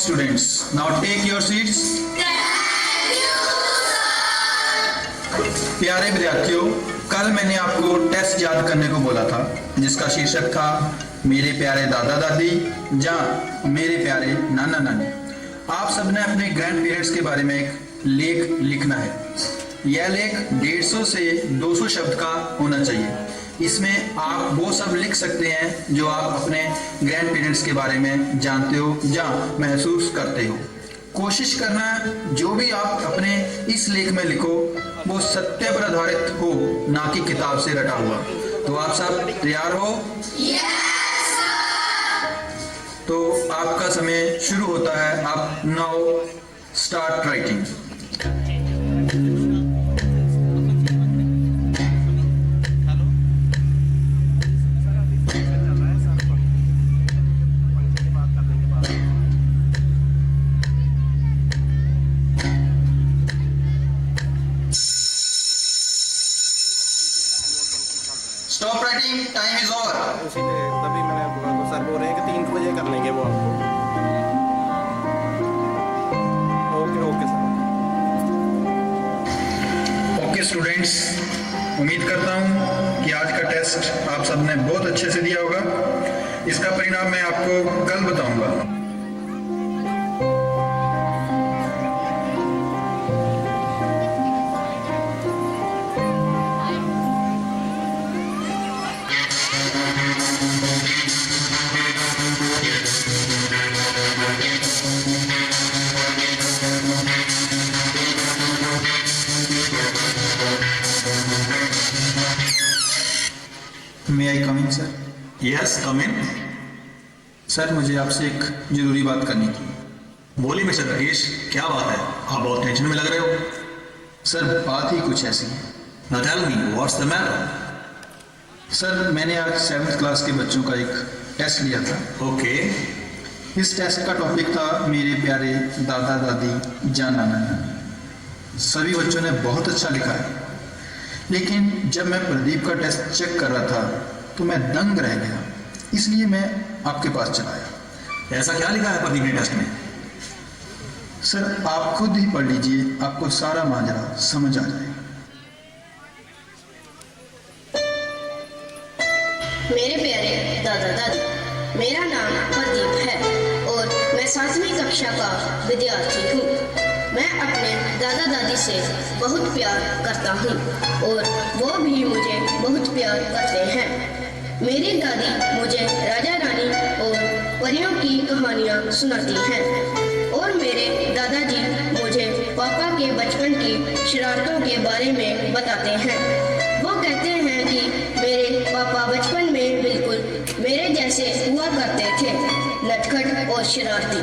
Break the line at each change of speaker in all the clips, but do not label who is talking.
students, now take your seats. प्यारे विद्यार्थियों, कल मैंने आपको टेस्ट याद करने को बोला था जिसका शीर्षक था मेरे प्यारे दादा दादी या मेरे प्यारे नाना नानी। आप सबने अपने ग्रैंड पेरेंट्स के बारे में एक लेख लिखना है। यह लेख 150 से 200 शब्द का होना चाहिए। इसमें आप वो सब लिख सकते हैं जो आप अपने ग्रैंड पेरेंट्स के बारे में जानते हो या महसूस करते हो। कोशिश करना जो भी आप अपने इस लेख में लिखो वो सत्य पर आधारित हो, ना कि किताब से रटा हुआ। तो आप सब तैयार हो?
Yes,
तो आपका समय शुरू होता है। आप now start writing. Stop writing, time is over.
इसीलिए तभी मैंने बोला तो सर बोल रहे हैं कि 3 बजे कर लेंगे वो आपको। Okay sir.
ओके स्टूडेंट्स, उम्मीद करता हूँ कि आज का टेस्ट आप सबने बहुत अच्छे से दिया होगा। इसका परिणाम मैं आपको कल बताऊंगा। मे आई कम इन सर?
यस, कम इन।
सर, मुझे आपसे एक जरूरी बात करनी थी।
बोलिए मिस्टर राकेश, क्या बात है? आप बहुत टेंशन में लग रहे हो।
सर, बात ही कुछ ऐसी है।
Now tell me, what's the matter?
Sir, मैंने आज 7th क्लास के बच्चों का एक टेस्ट लिया था।
ओके।
इस टेस्ट का टॉपिक था मेरे प्यारे दादा दादी या नाना नानी। सभी बच्चों ने बहुत अच्छा लिखा है, लेकिन जब मैं प्रदीप का टेस्ट चेक कर रहा था तो मैं दंग रह गया। इसलिए मैं आपके पास चला आया।
ऐसा क्या लिखा है प्रदीप ने टेस्ट में?
सर, आप खुद ही पढ़ लीजिए, आपको सारा माजरा समझ आ जाएगा।
मेरे प्यारे दादा दादी, मेरा नाम प्रदीप है और मैं 7वीं कक्षा का विद्यार्थी हूँ। मैं अपने दादा दादी से बहुत प्यार करता हूँ और वो भी मुझे बहुत प्यार करते हैं। मेरी दादी मुझे राजा रानी और परियों की कहानियाँ सुनाती हैं और मेरे दादाजी मुझे पापा के बचपन की शरारतों के बारे में बताते हैं। वो कहते हैं कि मेरे पापा बचपन में बिल्कुल मेरे जैसे हुआ करते थे, नटखट और शरारती।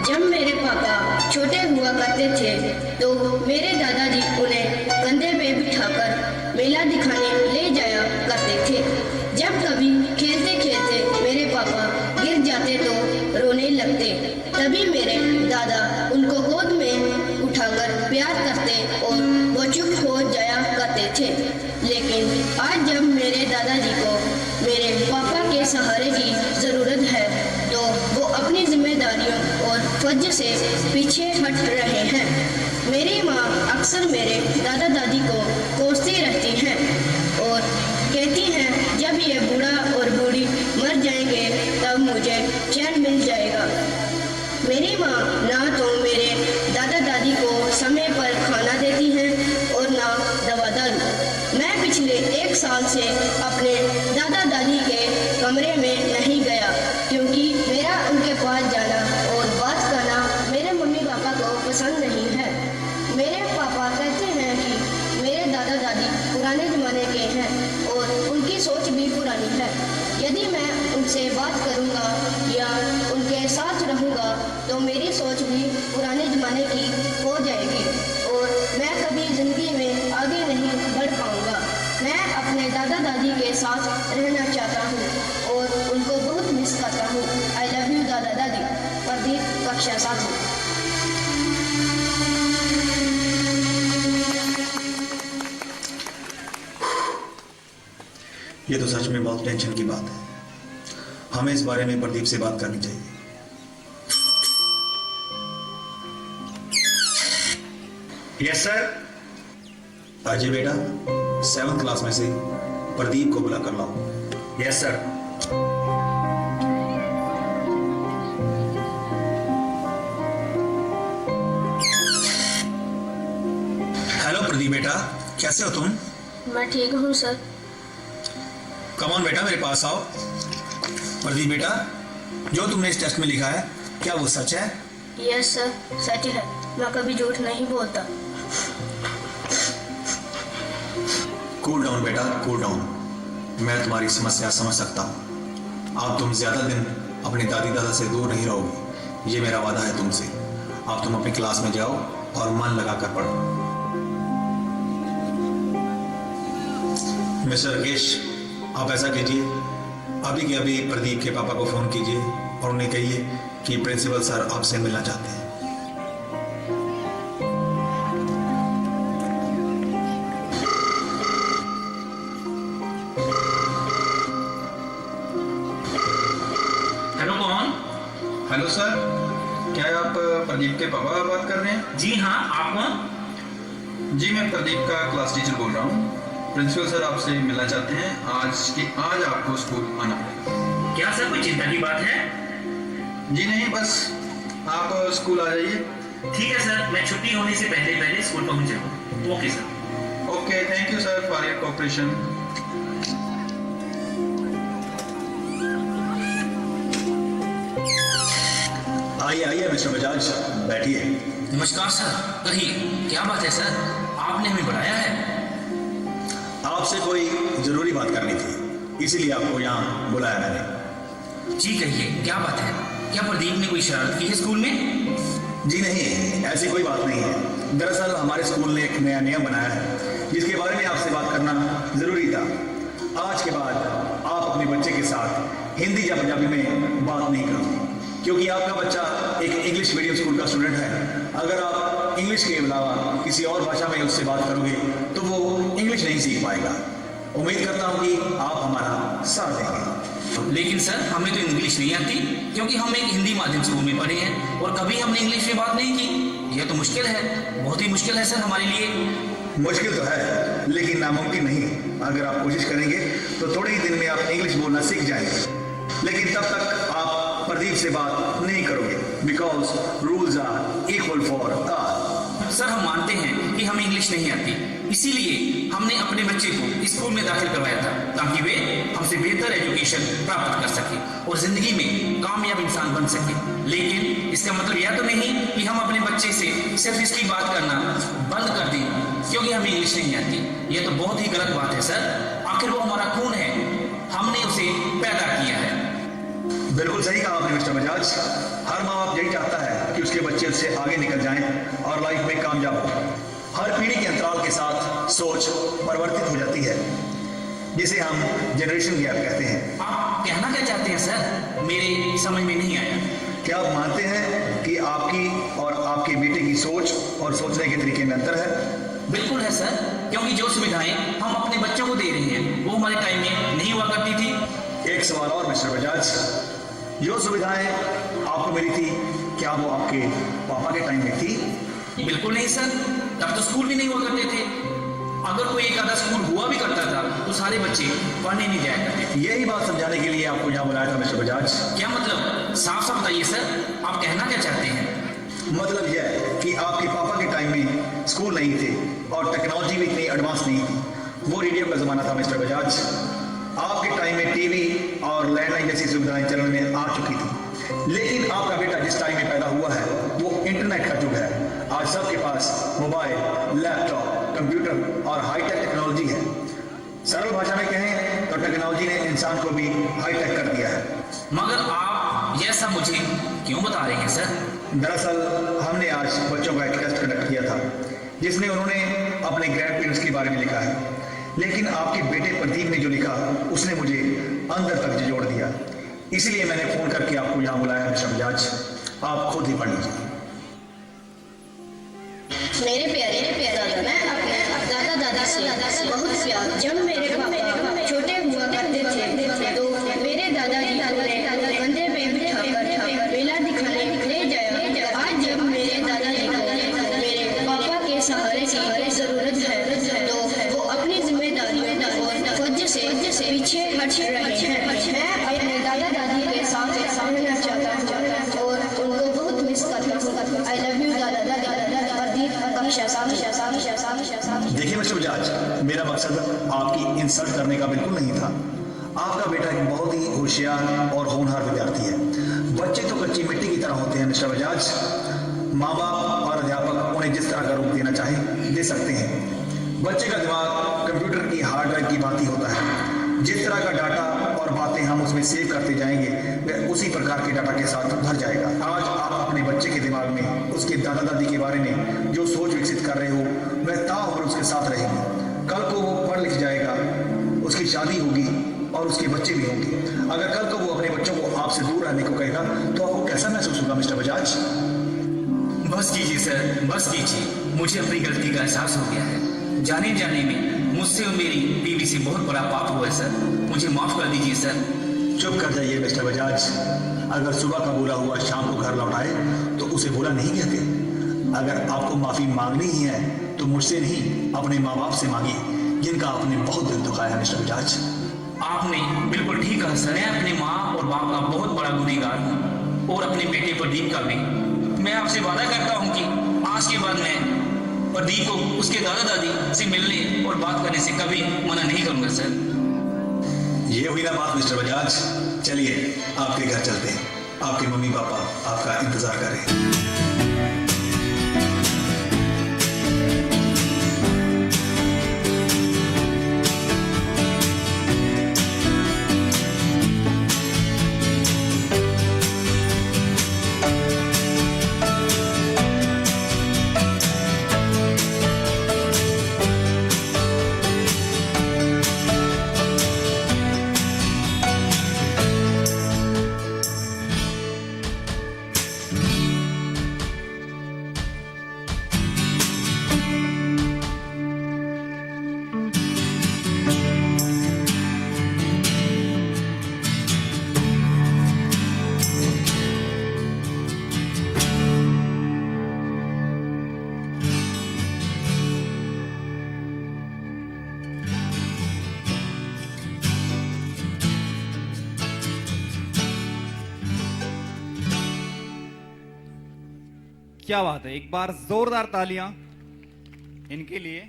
जब मेरे पापा छोटे हुआ करते थे तो मेरे दादाजी उन्हें कंधे पे बिठाकर मेला दिखाने ले जाया करते थे। जब कभी खेलते खेलते मेरे पापा गिर जाते तो रोने लगते, तभी मेरे दादा उनको गोद में उठाकर प्यार करते और वो चुप हो जाया करते थे। लेकिन आज जब मेरे दादाजी को मेरे पापा के सहारे की ज़रूरत है तो वो अपनी जिम्मेदारियों और फर्ज से पीछे हट रहे हैं। मेरी माँ अक्सर मेरे दादा दादी को कोसती रहती हैं और कहती हैं जब ये बूढ़ा और बूढ़ी मर जाएंगे तब मुझे चैन मिल जाएगा। मेरी माँ ना तो मेरे दादा दादी को समय पर खाना देती हैं और ना दवा दारू। मैं पिछले 1 साल से अपने दादा दादी के कमरे में नहीं गया क्योंकि मेरा उनके पास जाना और बात करना मेरे मम्मी पापा को पसंद नहीं है। मेरे पापा कहते हैं कि मेरे दादा दादी पुराने ज़माने के हैं और उनकी सोच भी पुरानी है। यदि मैं उनसे बात करूंगा या उनके साथ रहूंगा तो मेरी सोच भी पुराने ज़माने की हो जाएगी और मैं कभी ज़िंदगी में आगे नहीं बढ़ पाऊंगा। मैं अपने दादा दादी के साथ रहना चाहता हूँ और उनको बहुत मिस करता हूँ। आई लव यू दादा दादी। प्रदीप, कक्षा 7।
ये तो सच में बहुत टेंशन की बात है। हमें इस बारे में प्रदीप से बात करनी चाहिए। Yes sir.
अजय बेटा 7th क्लास में से प्रदीप को बुला कर लाओ।
Yes sir. हेलो प्रदीप बेटा, कैसे हो तुम?
मैं ठीक हूँ सर।
कम ऑन बेटा, मेरे पास आओ। प्रदीप बेटा, जो तुमने इस टेस्ट में लिखा है क्या वो सच है?
यस सर, सच है। मैं कभी झूठ नहीं बोलता।
कूल डाउन बेटा, कूल डाउन। मैं तुम्हारी समस्या समझ सकता हूँ। अब तुम ज्यादा दिन अपने दादी दादा से दूर नहीं रहोगे, ये मेरा वादा है तुमसे। अब तुम अपनी क्लास में जाओ और मन लगा कर पढ़ो। मिस्टर राकेश, आप ऐसा कीजिए, अभी के अभी प्रदीप के पापा को फोन कीजिए और उन्हें कहिए कि प्रिंसिपल सर आपसे मिलना चाहते हैं।
हेलो कौन?
हेलो सर, क्या आप प्रदीप के पापा बात कर रहे हैं?
जी हाँ, आप कौन?
जी, मैं प्रदीप का क्लास टीचर बोल रहा हूँ। प्रिंसिपल सर आपसे मिलना चाहते हैं। आज आपको स्कूल आना पड़ेगा।
क्या सर, कोई चिंता की बात है?
जी नहीं, बस आप स्कूल आ जाइए।
ठीक है सर, मैं छुट्टी होने से पहले पहले स्कूल पहुंच जाऊंगा। Okay sir.
Okay, thank you sir for your cooperation.
आइए आइए मिस्टर बजाज, बैठिए।
नमस्कार सर, कहिए क्या बात है सर, आपने हमें बुलाया है?
आपसे कोई जरूरी बात करनी थी, इसीलिए आपको यहाँ बुलाया मैंने।
जी कहिए क्या बात है, क्या प्रदीप ने कोई शरारत की है स्कूल में?
जी नहीं, ऐसी कोई बात नहीं है। दरअसल हमारे स्कूल ने एक नया नियम बनाया है जिसके बारे में आपसे बात करना जरूरी था। आज के बाद आप अपने बच्चे के साथ हिंदी या पंजाबी में बात नहीं करोगे, क्योंकि आपका बच्चा एक इंग्लिश मीडियम स्कूल का स्टूडेंट है। अगर आप इंग्लिश के अलावा किसी और भाषा में उससे बात करोगे तो वो इंग्लिश नहीं सीख पाएगा। उम्मीद करता हूँ कि आप हमारा साथ देंगे।
लेकिन सर हमें तो इंग्लिश नहीं आती, क्योंकि हम एक हिंदी माध्यम स्कूल में पढ़े हैं और कभी हमने इंग्लिश में बात नहीं की। यह तो मुश्किल है, बहुत ही मुश्किल है सर हमारे लिए।
मुश्किल तो है, लेकिन नामुमकिन नहीं। अगर आप कोशिश करेंगे तो थोड़े ही दिन में आप इंग्लिश बोलना सीख जाएंगे, लेकिन तब तक आप प्रदीप से बात नहीं करोगे, because rules are equal for all.
Sir हम मानते हैं कि हमें इंग्लिश नहीं आती, इसीलिए हमने अपने बच्चे को स्कूल में दाखिल करवाया था ताकि वे हमसे बेहतर एजुकेशन प्राप्त कर सके और जिंदगी में कामयाब इंसान बन सके। लेकिन इसका मतलब यह तो नहीं कि हम अपने बच्चे से सिर्फ इसकी बात करना बंद कर दें क्योंकि हमें इंग्लिश नहीं आती। यह तो बहुत ही गलत बात है सर। आखिर वो हमारा खून है, हमने उसे पैदा किया है।
बिल्कुल सही कहा आपने मिस्टर बजाज। हर माँ बाप यही चाहता है कि उसके बच्चे उससे आगे निकल जाएं और लाइफ में कामयाब हो। हर पीढ़ी के अंतराल के साथ सोच परिवर्तित हो जाती है, जिसे हम जनरेशन गैप कहते हैं।
आप कहना क्या चाहते हैं सर, मेरे समझ में नहीं आया।
क्या आप मानते हैं कि आपकी और आपके बेटे की सोच और सोचने के तरीके में अंतर है?
बिल्कुल है सर, क्योंकि जो सुविधाएं हम अपने बच्चों को दे रहे हैं वो हमारे टाइम में नहीं हुआ करती थी।
एक सवाल और मिस्टर बजाज, जो सुविधाएं आपको मिली थी क्या वो आपके पापा के टाइम में थी?
बिल्कुल नहीं सर, तब तो स्कूल भी नहीं हुआ करते थे। अगर कोई एक आधा स्कूल हुआ भी करता था तो सारे बच्चे पढ़ने नहीं जाया करते थे।
यही बात समझाने के लिए आपको यहाँ बुलाया था मिस्टर बजाज।
क्या मतलब, साफ साफ बताइए सर, आप कहना क्या चाहते हैं?
मतलब यह है कि आपके पापा के टाइम में स्कूल नहीं थे और टेक्नोलॉजी भी इतनी एडवांस नहीं थी। वो रेडियो का जमाना था मिस्टर बजाज। आपके टाइम में टीवी और लैंडलाइन जैसी सुविधाएं चलन में आ चुकी थी, लेकिन आपका बेटा जिस टाइम में पैदा हुआ है वो इंटरनेट का युग है। आज सबके पास मोबाइल, लैपटॉप, कंप्यूटर और हाईटेक टेक्नोलॉजी है। सरल भाषा में कहें तो टेक्नोलॉजी ने इंसान को भी हाईटेक कर दिया है।
मगर आप यह सब मुझे क्यों बता रहे हैं सर?
दरअसल हमने आज बच्चों का एक टेस्ट कंडक्ट किया था जिसमें उन्होंने अपने ग्रैंड पेरेंट्स के बारे में लिखा है, लेकिन आपके बेटे प्रदीप ने जो लिखा उसने मुझे अंदर तक जोड़ दिया। इसलिए मैंने फोन करके आपको यहाँ बुलाया मिस्टर बजाज। आप खुद ही पढ़ लीजिए।
मेरे प्यारे दादा, मैं अपने दादा दादी से बहुत प्यार। जब मेरे पापा छोटे हुआ करते थे तो मेरे दादाजी उन्हें कंधे पे बिठाकर मेला दिखाने ले जाया। आज जब मेरे दादाजी को मेरे पापा के सहारे जरूरत है तो वो अपनी जिम्मेदारियों और फर्ज से पीछे हट रहे हैं। मैं अपने दादा दादी के साथ रहना चाहता हूँ और उनको बहुत मिस करता हूँ। आई लव यू दादा दादी प्रदीप कक्षा साहब।
देखिए मिस्टर बजाज, मेरा मकसद आपकी इंसल्ट करने का बिल्कुल नहीं था। आपका बेटा एक बहुत ही होशियार और होनहार विद्यार्थी है। बच्चे तो कच्ची मिट्टी की तरह होते हैं मिस्टर बजाज। माँ बाप और अध्यापक उन्हें जिस तरह का रूप देना चाहे दे सकते हैं। बच्चे का दिमाग कंप्यूटर की हार्ड ड्राइव की बात ही होता है। जिस तरह का डाटा और बातें हम उसमें सेव करते जाएंगे वह उसी प्रकार के डाटा के साथ भर जाएगा। आज आप अपने बच्चे के दिमाग में उसके दादा दादी के बारे में जो सोच विकसित कर रहे हो वह ताउम्र उसके साथ रहेगी। कल को वो पढ़ लिख जाएगा, उसकी शादी होगी और उसके बच्चे भी होंगे। अगर कल को वो अपने बच्चों को आपसे दूर रहने को कहेगा तो आपको कैसा महसूस होगा मिस्टर बजाज?
बस कीजिए सर, बस कीजिए। मुझे अपनी गलती का एहसास हो गया है। जाने जाने में मुझसे और मेरी बीवी से बहुत बड़ा पाप हुआ है सर। मुझे माफ कर दीजिए सर।
चुप कर जाइए मिस्टर बजाज। अगर सुबह का बोला हुआ शाम को घर लौटाए तो उसे बुरा नहीं कहते। अगर आपको माफी मांगनी ही है तो मुझसे नहीं अपने माँ बाप से मांगिए जिनका आपने बहुत दिल दुखाया है मिस्टर बजाज।
आपने बिल्कुल ठीक कहा सर। मैं अपनी माँ और बाप का बहुत बड़ा गुनहगार हूँ और अपने बेटे प्रदीप का भी। मैं आपसे वादा करता हूँ कि आज के बाद मैं प्रदीप को उसके दादा दादी से मिलने और बात करने से कभी मना नहीं करूँगा सर।
ये हुई ना बात मिस्टर बजाज। चलिए आपके घर चलते हैं। आपके मम्मी पापा आपका इंतजार कर रहे हैं।
क्या बात है, एक बार जोरदार तालियां इनके लिए।